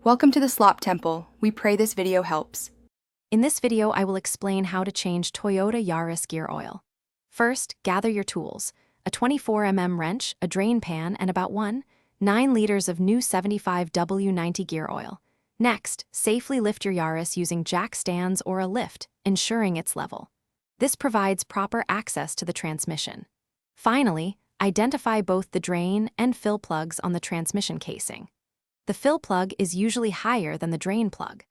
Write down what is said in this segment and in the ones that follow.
Welcome to the Slop Temple. We pray this video helps. In this video, I will explain how to change Toyota Yaris gear oil. First, gather your tools: a 24mm wrench, a drain pan, and about 9 liters of new 75W90 gear oil. Next, safely lift your Yaris using jack stands or a lift, ensuring it's level. This provides proper access to the transmission. Finally, identify both the drain and fill plugs on the transmission casing. The fill plug is usually higher than the drain plug.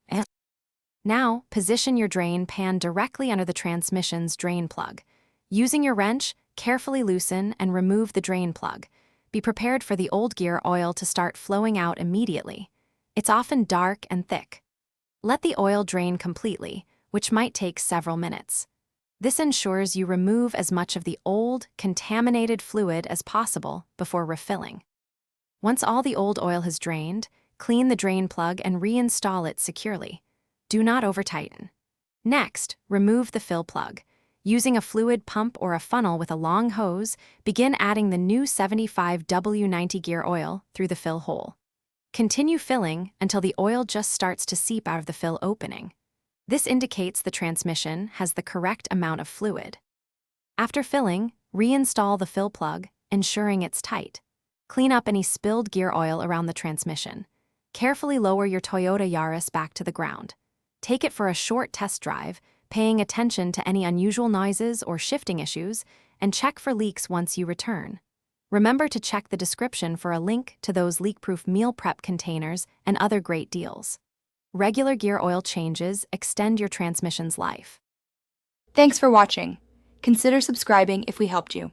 Now, position your drain pan directly under the transmission's drain plug. Using your wrench, carefully loosen and remove the drain plug. Be prepared for the old gear oil to start flowing out immediately. It's often dark and thick. Let the oil drain completely, which might take several minutes. This ensures you remove as much of the old, contaminated fluid as possible before refilling. Once all the old oil has drained, clean the drain plug and reinstall it securely. Do not over-tighten. Next, remove the fill plug. Using a fluid pump or a funnel with a long hose, begin adding the new 75W90 gear oil through the fill hole. Continue filling until the oil just starts to seep out of the fill opening. This indicates the transmission has the correct amount of fluid. After filling, reinstall the fill plug, ensuring it's tight. Clean up any spilled gear oil around the transmission. Carefully lower your Toyota Yaris back to the ground. Take it for a short test drive, paying attention to any unusual noises or shifting issues, and check for leaks once you return. Remember to check the description for a link to those leak-proof meal prep containers and other great deals. Regular gear oil changes extend your transmission's life. Thanks for watching. Consider subscribing if we helped you.